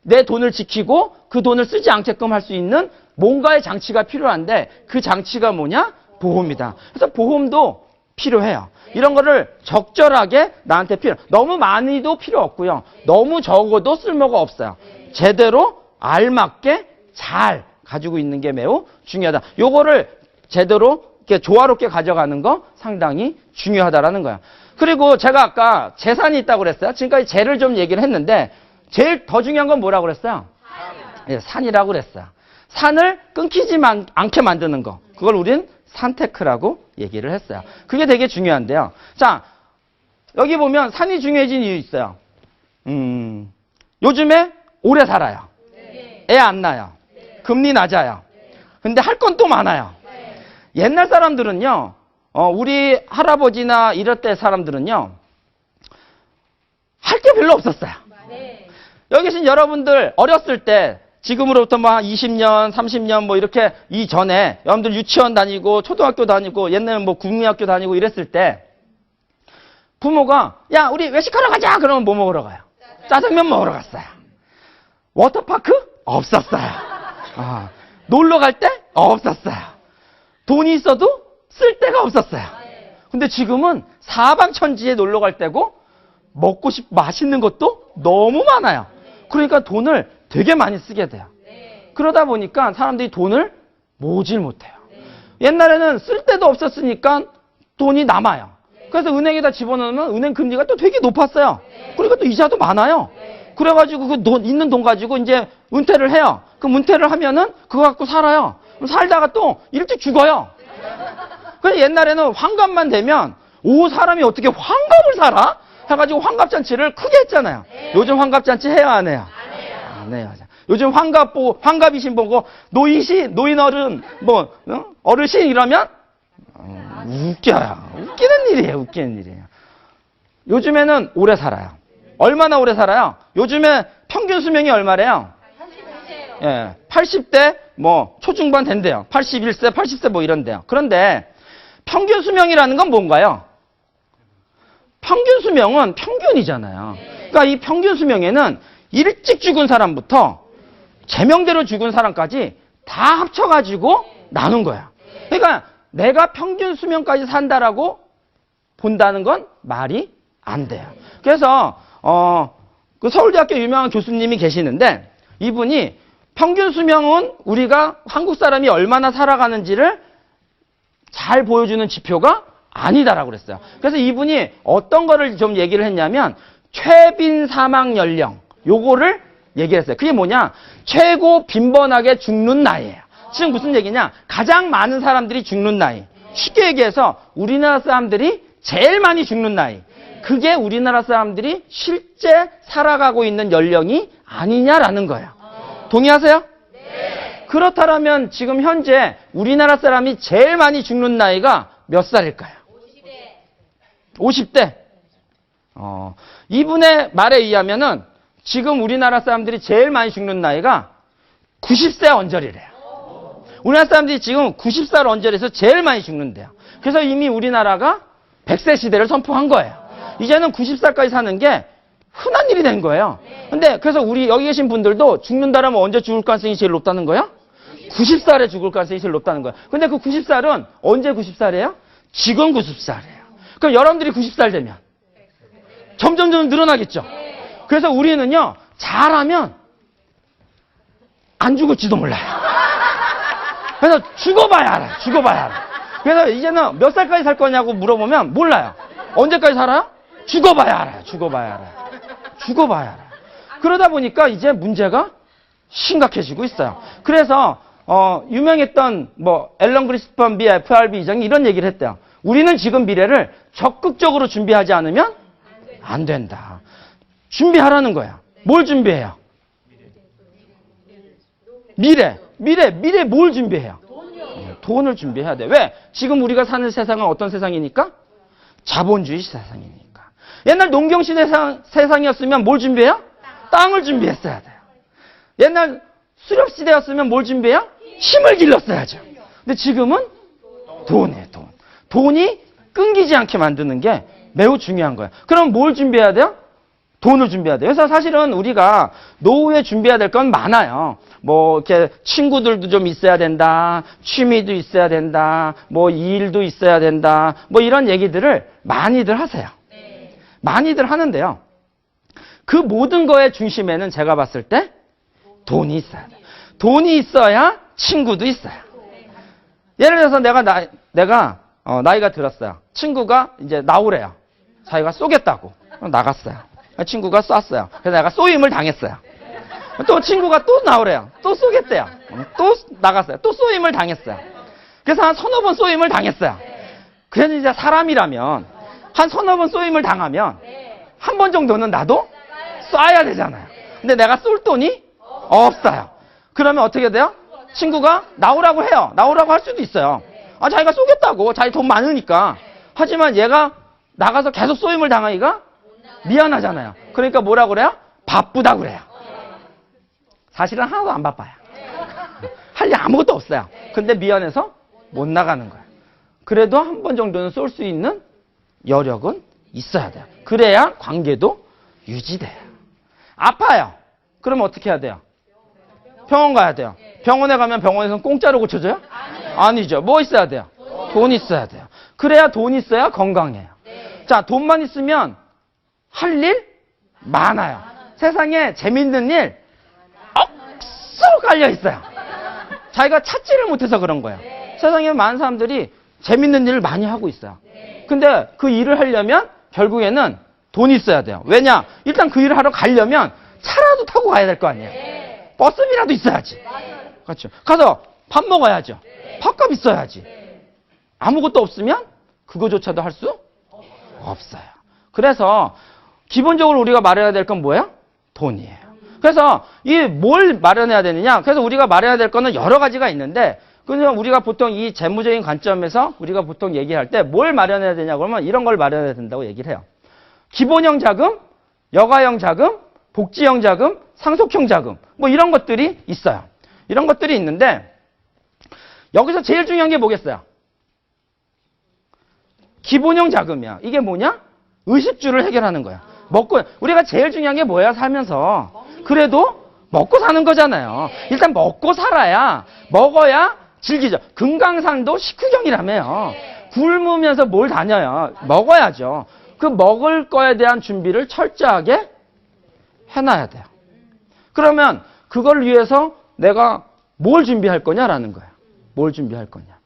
내 돈을 지키고 그 돈을 쓰지 않게끔 할 수 있는 뭔가의 장치가 필요한데 그 장치가 뭐냐? 보험이다. 그래서 보험도 필요해요. 이런 거를 적절하게 나한테 너무 많이도 필요 없고요. 너무 적어도 쓸모가 없어요. 제대로 알맞게 잘 가지고 있는 게 매우 중요하다. 요거를 제대로 이렇게 조화롭게 가져가는 거 상당히 중요하다라는 거야. 그리고 제가 아까 재산이 있다고 그랬어요. 지금까지 재를 좀 얘기를 했는데 제일 더 중요한 건 뭐라고 그랬어요? 예, 산이라고 그랬어요. 산을 끊기지 않게 만드는 거. 그걸 우린 산테크라고 얘기를 했어요. 그게 되게 중요한데요. 자, 여기 보면 산이 중요해진 이유 있어요. 요즘에 오래 살아요. 애 안 낳아요. 금리 낮아요. 근데 할 건 또 많아요. 옛날 사람들은요, 우리 할아버지나 이럴 때 사람들은요, 할 게 별로 없었어요. 여기 계신 여러분들 어렸을 때, 지금으로부터 뭐 한 20년, 30년 뭐 이렇게 이전에 여러분들 유치원 다니고 초등학교 다니고 옛날에 뭐 국민학교 다니고 이랬을 때 부모가 야, 우리 외식하러 가자! 그러면 뭐 먹으러 가요? 짜장면 먹으러 갔어요. 워터파크? 없었어요. 놀러 갈 때? 없었어요. 돈이 있어도 쓸 데가 없었어요. 근데 지금은 사방천지에 놀러 갈 때고 먹고 맛있는 것도 너무 많아요. 그러니까 돈을 되게 많이 쓰게 돼요. 그러다 보니까 사람들이 돈을 모으질 못해요. 옛날에는 쓸 데도 없었으니까 돈이 남아요. 그래서 은행에다 집어넣으면 은행 금리가 또 되게 높았어요. 그러니까 또 이자도 많아요. 그래가지고 그 있는 돈 가지고 이제 은퇴를 해요. 그럼 은퇴를 하면은 그거 갖고 살아요. 그럼 살다가 또 일찍 죽어요. 그래서 옛날에는 환갑만 되면 사람이 어떻게 환갑을 살아? 해가지고 환갑잔치를 크게 했잖아요. 요즘 환갑잔치 해요, 안 해요? 안 해요. 요즘 환갑이신 보고 노인 어른, 어르신 이러면 웃겨요. 웃기는 일이에요. 요즘에는 오래 살아요. 얼마나 오래 살아요? 요즘에 평균 수명이 얼마래요? 예, 80대 뭐 초중반 된대요. 81세, 80세 뭐 이런데요. 그런데 평균 수명이라는 건 뭔가요? 평균 수명은 평균이잖아요. 그러니까 이 평균 수명에는 일찍 죽은 사람부터 제명대로 죽은 사람까지 다 합쳐가지고 나눈 거야. 그러니까 내가 평균 수명까지 산다라고 본다는 건 말이 안 돼요. 그래서 그 서울대학교 유명한 교수님이 계시는데 이분이 평균 수명은 우리가 한국 사람이 얼마나 살아가는지를 잘 보여주는 지표가 아니다라고 그랬어요. 그래서 이분이 어떤 거를 좀 얘기를 했냐면 최빈 사망 연령 요거를 얘기했어요. 그게 뭐냐? 최고 빈번하게 죽는 나이예요. 지금 무슨 얘기냐? 가장 많은 사람들이 죽는 나이. 쉽게 얘기해서 우리나라 사람들이 제일 많이 죽는 나이. 그게 우리나라 사람들이 실제 살아가고 있는 연령이 아니냐라는 거예요. 동의하세요? 네. 그렇다면 지금 현재 우리나라 사람이 제일 많이 죽는 나이가 몇 살일까요? 50대. 이분의 말에 의하면은 지금 우리나라 사람들이 제일 많이 죽는 나이가 90세 언저리래요. 우리나라 사람들이 지금 90살 언저리에서 제일 많이 죽는데요. 그래서 이미 우리나라가 100세 시대를 선포한 거예요. 이제는 90살까지 사는 게 흔한 일이 된 거예요. 근데 그래서 우리 여기 계신 분들도 죽는다라면 언제 죽을 가능성이 제일 높다는 거예요? 90살에 죽을 가능성이 제일 높다는 거예요. 근데 그 90살은 언제 90살이에요? 지금 90살이에요. 그럼 여러분들이 90살 되면 점점 늘어나겠죠. 그래서 우리는요, 잘하면 안 죽을지도 몰라요. 그래서 죽어봐야 알아요. 죽어봐야 알아요. 그래서 이제는 몇 살까지 살 거냐고 물어보면 몰라요. 언제까지 살아요? 죽어봐야 알아요. 죽어봐야 알아요. 죽어봐야 알아요. 그러다 보니까 이제 문제가 심각해지고 있어요. 그래서 유명했던 뭐 앨런 그리스펀 미 FRB 의장이 이런 얘기를 했대요. 우리는 지금 미래를 적극적으로 준비하지 않으면 안 된다. 준비하라는 거야. 뭘 준비해요? 미래 뭘 준비해요? 돈을 준비해야 돼. 왜? 지금 우리가 사는 세상은 어떤 세상이니까? 자본주의 세상이니까. 옛날 농경시대 세상이었으면 뭘 준비해요? 땅을 준비했어야 돼요. 옛날 수렵시대였으면 뭘 준비해요? 힘을 길렀어야죠. 근데 지금은 돈이에요, 돈. 돈이 끊기지 않게 만드는 게 매우 중요한 거예요. 그럼 뭘 준비해야 돼요? 돈을 준비해야 돼요. 그래서 사실은 우리가 노후에 준비해야 될 건 많아요. 뭐 이렇게 친구들도 좀 있어야 된다. 취미도 있어야 된다. 뭐 일도 있어야 된다. 뭐 이런 얘기들을 많이들 하세요. 많이들 하는데요. 그 모든 거의 중심에는 제가 봤을 때 돈이 있어야 돼요. 돈이 있어야 친구도 있어요. 예를 들어서 내가 나이가 들었어요. 친구가 이제 나오래요. 자기가 쏘겠다고. 나갔어요. 친구가 쐈어요. 그래서 내가 쏘임을 당했어요. 또 친구가 또 나오래요. 또 쏘겠대요. 또 나갔어요. 또 쏘임을 당했어요. 그래서 한 서너 번 쏘임을 당했어요. 그래서 이제 사람이라면 한 서너 번 쏘임을 당하면 한 번 정도는 나도 쏴야 되잖아요. 근데 내가 쏠 돈이 없어요. 그러면 어떻게 돼요? 친구가 나오라고 해요. 나오라고 할 수도 있어요. 자기가 쏘겠다고. 자기 돈 많으니까. 하지만 얘가 나가서 계속 쏘임을 당하기가 미안하잖아요. 그러니까 뭐라 그래요? 바쁘다 그래요. 사실은 하나도 안 바빠요. 할 일 아무것도 없어요. 근데 미안해서 못 나가는 거예요. 그래도 한 번 정도는 쏠 수 있는 여력은 있어야 돼요. 그래야 관계도 유지돼요. 아파요. 그러면 어떻게 해야 돼요? 병원 가야 돼요. 병원에 가면 병원에서는 공짜로 고쳐줘요? 아니죠. 뭐 있어야 돼요? 돈 있어야 돼요. 그래야 돈 있어야 건강해요. 자, 돈만 있으면 할 일 많아요. 세상에 재밌는 일 억수로 깔려 있어요. 자기가 찾지를 못해서 그런 거예요. 세상에 많은 사람들이 재밌는 일을 많이 하고 있어요. 근데 그 일을 하려면 결국에는 돈이 있어야 돼요. 왜냐? 일단 그 일을 하러 가려면 차라도 타고 가야 될 거 아니에요. 버스비라도 있어야지. 그렇죠. 가서 밥 먹어야죠. 밥값 있어야지. 아무것도 없으면 그거조차도 할 수 없어요. 그래서 기본적으로 우리가 마련해야 될 건 뭐예요? 돈이에요. 그래서 이 뭘 마련해야 되느냐? 그래서 우리가 마련해야 될 거는 여러 가지가 있는데, 그냥 우리가 보통 이 재무적인 관점에서 우리가 보통 얘기할 때 뭘 마련해야 되냐 그러면 이런 걸 마련해야 된다고 얘기를 해요. 기본형 자금, 여가형 자금, 복지형 자금, 상속형 자금 뭐 이런 것들이 있어요. 이런 것들이 있는데 여기서 제일 중요한 게 뭐겠어요? 기본형 자금이야. 이게 뭐냐? 의식주를 해결하는 거야. 우리가 제일 중요한 게 뭐야, 살면서? 그래도 먹고 사는 거잖아요. 일단 먹고 살아야, 먹어야 즐기죠. 금강산도 식후경이라며요. 굶으면서 뭘 다녀요? 먹어야죠. 그 먹을 거에 대한 준비를 철저하게 해놔야 돼요. 그러면 그걸 위해서 내가 뭘 준비할 거냐라는 거예요. 뭘 준비할 거냐.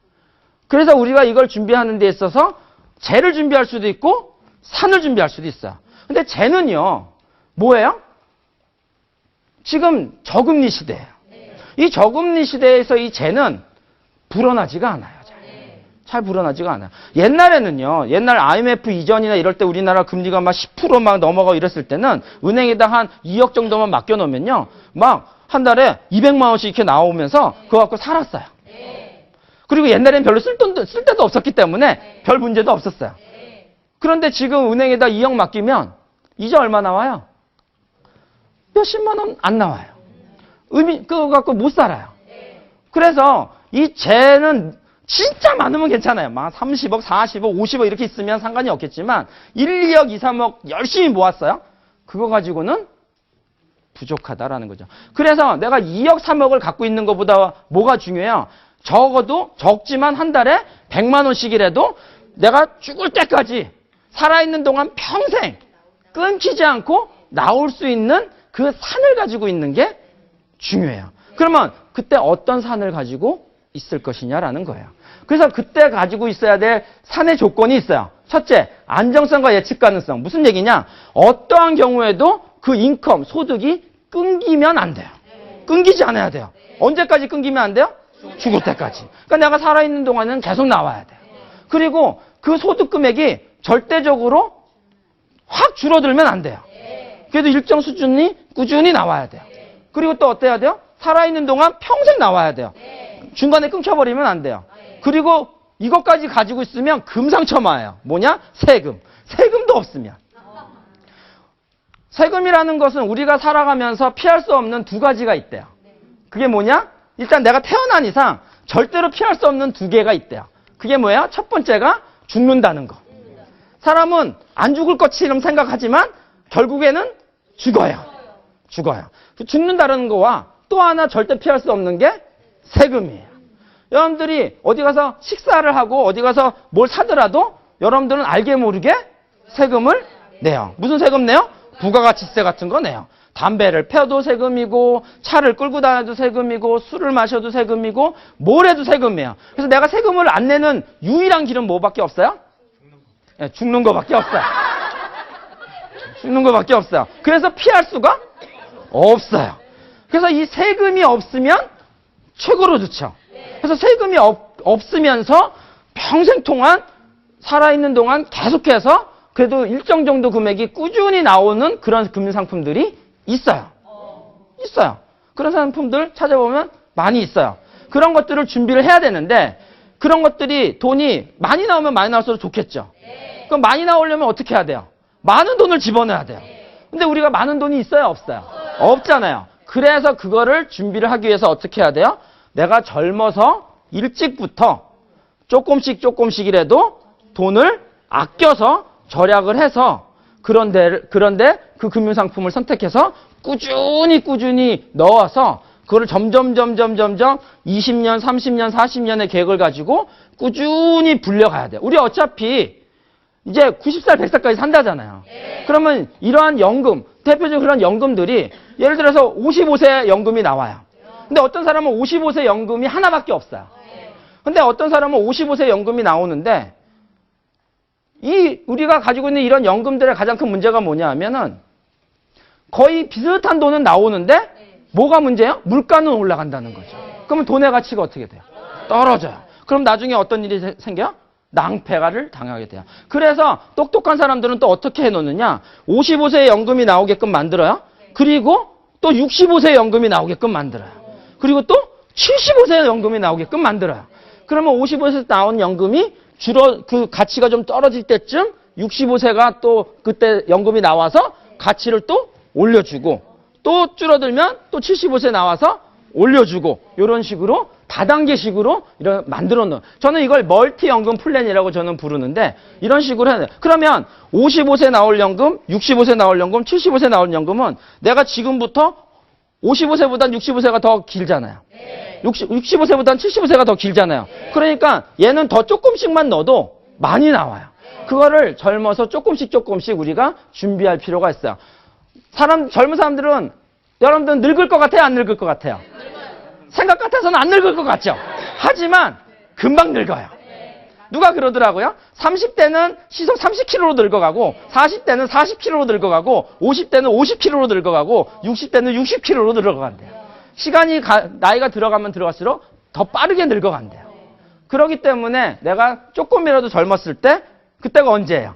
그래서 우리가 이걸 준비하는 데 있어서 재를 준비할 수도 있고 산을 준비할 수도 있어요. 근데 재는요, 뭐예요? 지금 저금리 시대예요. 이 저금리 시대에서 이 재는 불어나지가 않아요. 잘 불어나지가 않아요. 옛날에는요, 옛날 IMF 이전이나 이럴 때 우리나라 금리가 막 10% 막 넘어가고 이랬을 때는 은행에다 한 2억 정도만 맡겨놓으면요, 막 한 달에 200만 원씩 이렇게 나오면서 그거 갖고 살았어요. 그리고 옛날엔 별로 쓸 데도 없었기 때문에 별 문제도 없었어요. 그런데 지금 은행에다 2억 맡기면 이자 얼마 나와요? 몇십만 원 안 나와요. 그거 갖고 못 살아요. 그래서 이 재는 진짜 많으면 괜찮아요. 막 30억, 40억, 50억 이렇게 있으면 상관이 없겠지만 1, 2억, 2, 3억 열심히 모았어요. 그거 가지고는 부족하다라는 거죠. 그래서 내가 2억, 3억을 갖고 있는 것보다 뭐가 중요해요? 적어도 적지만 한 달에 100만 원씩이라도 내가 죽을 때까지 살아있는 동안 평생 끊기지 않고 나올 수 있는 그 산을 가지고 있는 게 중요해요. 그러면 그때 어떤 산을 가지고 있을 것이냐라는 거예요. 그래서 그때 가지고 있어야 될 산의 조건이 있어요. 첫째, 안정성과 예측 가능성. 무슨 얘기냐? 어떠한 경우에도 그 인컴, 소득이 끊기면 안 돼요. 끊기지 않아야 돼요. 언제까지 끊기면 안 돼요? 죽을 때까지. 그러니까 내가 살아있는 동안은 계속 나와야 돼요. 그리고 그 소득 금액이 절대적으로 확 줄어들면 안 돼요. 그래도 일정 수준이 꾸준히 나와야 돼요. 그리고 또 어때야 돼요? 살아있는 동안 평생 나와야 돼요. 중간에 끊겨버리면 안 돼요. 그리고 이것까지 가지고 있으면 금상첨화예요. 뭐냐? 세금. 세금도 없으면. 세금이라는 것은 우리가 살아가면서 피할 수 없는 두 가지가 있대요. 그게 뭐냐? 일단 내가 태어난 이상 절대로 피할 수 없는 두 개가 있대요. 그게 뭐예요? 첫 번째가 죽는다는 거. 사람은 안 죽을 것처럼 생각하지만 결국에는 죽어요. 죽어요. 죽는다는 거와 또 하나 절대 피할 수 없는 게 세금이에요. 여러분들이 어디 가서 식사를 하고 어디 가서 뭘 사더라도 여러분들은 알게 모르게 세금을 내요. 무슨 세금 내요? 부가가치세 같은 거 내요. 담배를 펴도 세금이고 차를 끌고 다녀도 세금이고 술을 마셔도 세금이고 뭘 해도 세금이에요. 그래서 내가 세금을 안 내는 유일한 길은 뭐밖에 없어요? 죽는 거밖에 없어요. 죽는 거밖에 없어요. 그래서 피할 수가 없어요. 그래서 이 세금이 없으면 최고로 좋죠. 그래서 세금이 없으면서 평생 동안 살아있는 동안 계속해서 그래도 일정 정도 금액이 꾸준히 나오는 그런 금융상품들이 있어요. 있어요. 그런 상품들 찾아보면 많이 있어요. 그런 것들을 준비를 해야 되는데 그런 것들이 돈이 많이 나오면 많이 나올수록 좋겠죠. 그럼 많이 나오려면 어떻게 해야 돼요? 많은 돈을 집어넣어야 돼요. 근데 우리가 많은 돈이 있어요? 없어요? 없잖아요. 그래서 그거를 준비를 하기 위해서 어떻게 해야 돼요? 내가 젊어서 일찍부터 조금씩이라도 돈을 아껴서 절약을 해서 그런데 그 금융상품을 선택해서 꾸준히 넣어서 그거를 점점 20년, 30년, 40년의 계획을 가지고 꾸준히 불려가야 돼요. 우리 어차피 이제 90살, 100살까지 산다잖아요. 그러면 이러한 연금, 대표적인 그런 연금들이 예를 들어서 55세 연금이 나와요. 근데 어떤 사람은 55세 연금이 하나밖에 없어요. 근데 어떤 사람은 55세 연금이 나오는데 우리가 가지고 있는 이런 연금들의 가장 큰 문제가 뭐냐 하면은 거의 비슷한 돈은 나오는데 뭐가 문제예요? 물가는 올라간다는 거죠. 그러면 돈의 가치가 어떻게 돼요? 떨어져요. 그럼 나중에 어떤 일이 생겨요? 낭패가를 당하게 돼요. 그래서 똑똑한 사람들은 또 어떻게 해놓느냐? 55세 연금이 나오게끔 만들어요. 그리고 또 65세 연금이 나오게끔 만들어요. 그리고 또 75세 연금이 나오게끔 만들어요. 그러면 55세에서 나온 연금이 그 가치가 좀 떨어질 때쯤 65세가 또 그때 연금이 나와서 가치를 또 올려주고 또 줄어들면 또 75세 나와서 올려주고 이런 식으로 다단계식으로 이런 만들어 놓은 저는 이걸 멀티 연금 플랜이라고 저는 부르는데 이런 식으로 해야 돼요. 그러면 55세 나올 연금, 65세 나올 연금, 75세 나올 연금은 내가 지금부터 55세보단 65세가 더 길잖아요. 65세보단 75세가 더 길잖아요. 그러니까 얘는 더 조금씩만 넣어도 많이 나와요. 그거를 젊어서 조금씩 우리가 준비할 필요가 있어요. 젊은 사람들은 여러분들은 늙을 것 같아요? 안 늙을 것 같아요? 생각 같아서는 안 늙을 것 같죠? 하지만 금방 늙어요. 누가 그러더라고요? 30대는 시속 30km로 늙어가고 40대는 40km로 늙어가고 50대는 50km로 늙어가고 60대는 60km로 늙어간대요. 시간이 나이가 들어가면 들어갈수록 더 빠르게 늙어간대요. 그렇기 때문에 내가 조금이라도 젊었을 때 그때가 언제예요?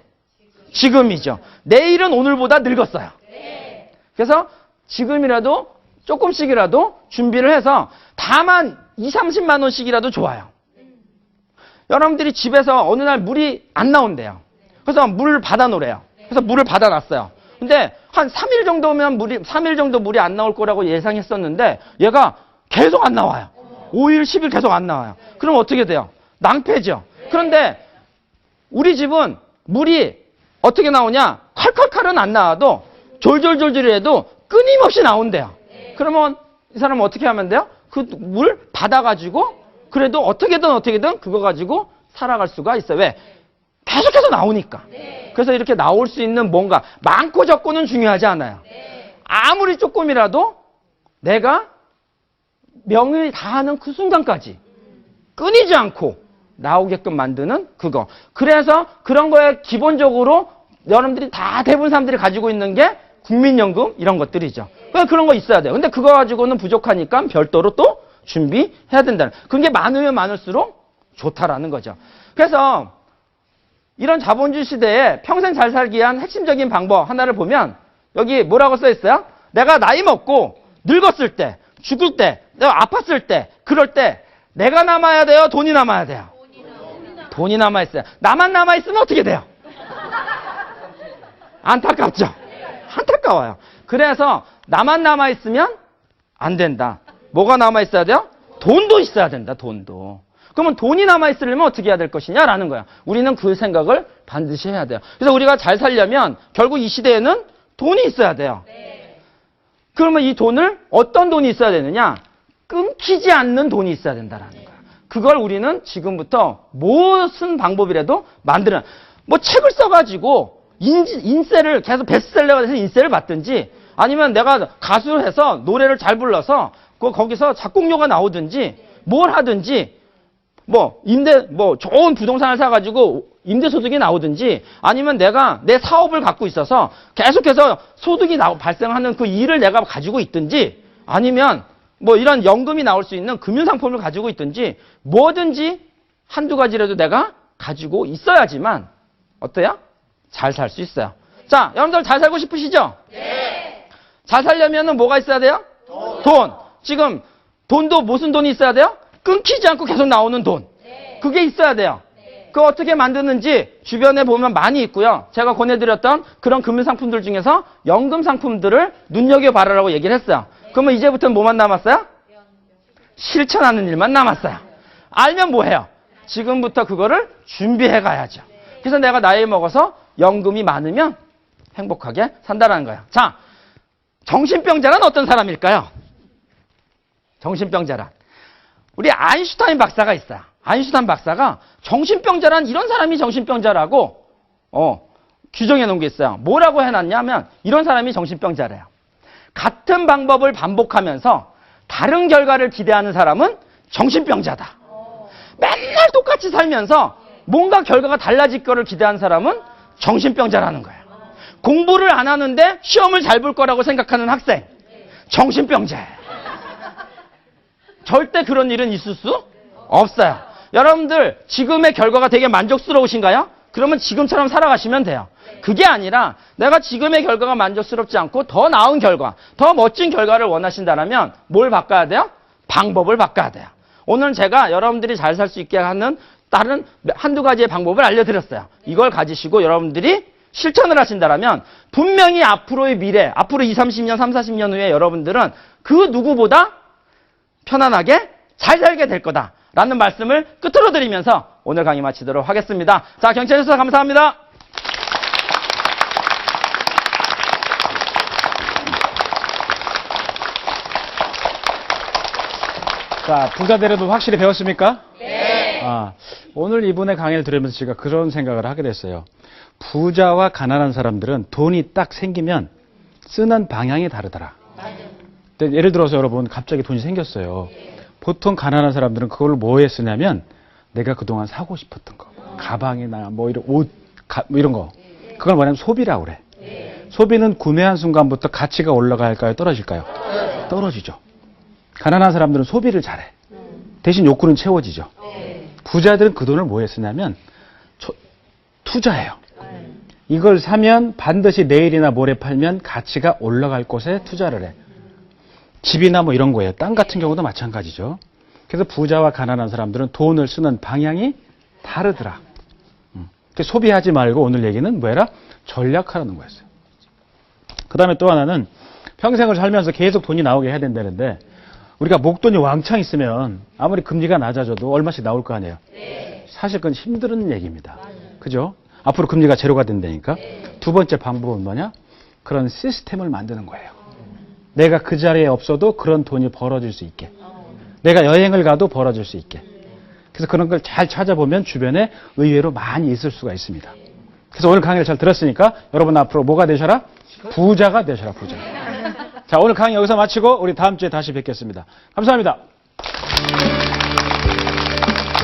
지금이죠. 내일은 오늘보다 늙었어요. 그래서 지금이라도 조금씩이라도 준비를 해서 다만 20, 30만 원씩이라도 좋아요. 여러분들이 집에서 어느 날 물이 안 나온대요. 그래서 물을 받아 놓으래요. 그래서 물을 받아 놨어요. 근데 한 3일 정도면 3일 정도 물이 안 나올 거라고 예상했었는데 얘가 계속 안 나와요. 5일, 10일 계속 안 나와요. 그럼 어떻게 돼요? 낭패죠. 그런데 우리 집은 물이 어떻게 나오냐? 칼칼칼은 안 나와도 졸졸졸졸해도 끊임없이 나온대요. 그러면 이 사람은 어떻게 하면 돼요? 그 물 받아가지고 그래도 어떻게든 그거 가지고 살아갈 수가 있어요. 왜? 계속해서 나오니까. 그래서 이렇게 나올 수 있는 뭔가 많고 적고는 중요하지 않아요. 아무리 조금이라도 내가 명을 다하는 그 순간까지 끊이지 않고 나오게끔 만드는 그거. 그래서 그런 거에 기본적으로 여러분들이 다 대부분 사람들이 가지고 있는 게 국민연금 이런 것들이죠. 그런 거 있어야 돼요. 근데 그거 가지고는 부족하니까 별도로 또 준비해야 된다는. 그게 많으면 많을수록 좋다라는 거죠. 그래서 이런 자본주의 시대에 평생 잘 살기 위한 핵심적인 방법 하나를 보면 여기 뭐라고 써 있어요? 내가 나이 먹고 늙었을 때, 죽을 때, 내가 아팠을 때, 그럴 때 내가 남아야 돼요? 돈이 남아야 돼요? 돈이 남아있어요. 나만 남아있으면 어떻게 돼요? 안타깝죠? 안타까워요. 그래서 나만 남아있으면 안 된다. 뭐가 남아있어야 돼요? 돈도 있어야 된다. 돈도. 그러면 돈이 남아있으려면 어떻게 해야 될 것이냐라는 거야. 우리는 그 생각을 반드시 해야 돼요. 그래서 우리가 잘 살려면 결국 이 시대에는 돈이 있어야 돼요. 그러면 이 돈을 어떤 돈이 있어야 되느냐? 끊기지 않는 돈이 있어야 된다라는 거야. 그걸 우리는 지금부터 무슨 방법이라도 만드는. 뭐 책을 써가지고 인세를 계속 베스트셀러가 돼서 인세를 받든지 아니면 내가 가수를 해서 노래를 잘 불러서 거기서 작곡료가 나오든지 뭘 하든지 뭐 좋은 부동산을 사가지고 임대소득이 나오든지 아니면 내가 내 사업을 갖고 있어서 계속해서 소득이 발생하는 그 일을 내가 가지고 있든지 아니면 뭐 이런 연금이 나올 수 있는 금융상품을 가지고 있든지 뭐든지 한두 가지라도 내가 가지고 있어야지만 어때요? 잘 살 수 있어요. 자, 여러분들 잘 살고 싶으시죠? 네. 잘 살려면 뭐가 있어야 돼요? 돈. 지금 돈도 무슨 돈이 있어야 돼요? 끊기지 않고 계속 나오는 돈. 그게 있어야 돼요. 그거 어떻게 만드는지 주변에 보면 많이 있고요. 제가 권해드렸던 그런 금융상품들 중에서 연금상품들을 눈여겨봐라라고 얘기를 했어요. 그러면 이제부터는 뭐만 남았어요? 실천하는 일만 남았어요. 알면 뭐해요? 지금부터 그거를 준비해 가야죠. 그래서 내가 나이 먹어서 연금이 많으면 행복하게 산다는 거예요. 자, 정신병자란 어떤 사람일까요? 정신병자란. 우리 아인슈타인 박사가 있어요. 아인슈타인 박사가 정신병자란 이런 사람이 정신병자라고 규정해 놓은 게 있어요. 뭐라고 해놨냐면 이런 사람이 정신병자래요. 같은 방법을 반복하면서 다른 결과를 기대하는 사람은 정신병자다. 맨날 똑같이 살면서 뭔가 결과가 달라질 거를 기대하는 사람은 정신병자라는 거예요. 공부를 안 하는데 시험을 잘 볼 거라고 생각하는 학생, 정신병자예요. 절대 그런 일은 있을 수 없어요. 여러분들 지금의 결과가 되게 만족스러우신가요? 그러면 지금처럼 살아가시면 돼요. 그게 아니라 내가 지금의 결과가 만족스럽지 않고 더 나은 결과, 더 멋진 결과를 원하신다면 뭘 바꿔야 돼요? 방법을 바꿔야 돼요. 오늘 제가 여러분들이 잘 살 수 있게 하는 다른 한두 가지의 방법을 알려드렸어요. 이걸 가지시고 여러분들이 실천을 하신다면 분명히 앞으로의 미래, 앞으로 20, 30년, 30, 40년 후에 여러분들은 그 누구보다 편안하게 잘 살게 될 거다라는 말씀을 끝으로 드리면서 오늘 강의 마치도록 하겠습니다. 자, 경청해 주셔서 감사합니다. 자, 부자 되려도 확실히 배웠습니까? 네. 오늘 이분의 강의를 들으면서 제가 그런 생각을 하게 됐어요. 부자와 가난한 사람들은 돈이 딱 생기면 쓰는 방향이 다르더라. 맞아요. 예를 들어서 여러분 갑자기 돈이 생겼어요. 보통 가난한 사람들은 그걸 뭐에 쓰냐면 내가 그동안 사고 싶었던 거. 가방이나 뭐 이런 옷, 뭐 이런 거. 그걸 뭐냐면 소비라고 그래. 소비는 구매한 순간부터 가치가 올라갈까요? 떨어질까요? 떨어지죠. 가난한 사람들은 소비를 잘해. 대신 욕구는 채워지죠. 부자들은 그 돈을 뭐에 쓰냐면 투자해요. 이걸 사면 반드시 내일이나 모레 팔면 가치가 올라갈 곳에 투자를 해. 집이나 뭐 이런 거예요. 땅 같은 경우도 마찬가지죠. 그래서 부자와 가난한 사람들은 돈을 쓰는 방향이 다르더라. 소비하지 말고 오늘 얘기는 뭐라? 전략하라는 거였어요. 그 다음에 또 하나는 평생을 살면서 계속 돈이 나오게 해야 된다는데 우리가 목돈이 왕창 있으면 아무리 금리가 낮아져도 얼마씩 나올 거 아니에요. 사실 그건 힘든 얘기입니다. 그죠? 앞으로 금리가 제로가 된다니까. 두 번째 방법은 뭐냐? 그런 시스템을 만드는 거예요. 내가 그 자리에 없어도 그런 돈이 벌어질 수 있게. 내가 여행을 가도 벌어질 수 있게. 그래서 그런 걸 잘 찾아보면 주변에 의외로 많이 있을 수가 있습니다. 그래서 오늘 강의를 잘 들었으니까 여러분 앞으로 뭐가 되셔라? 부자가 되셔라, 부자. 자, 오늘 강의 여기서 마치고 우리 다음 주에 다시 뵙겠습니다. 감사합니다.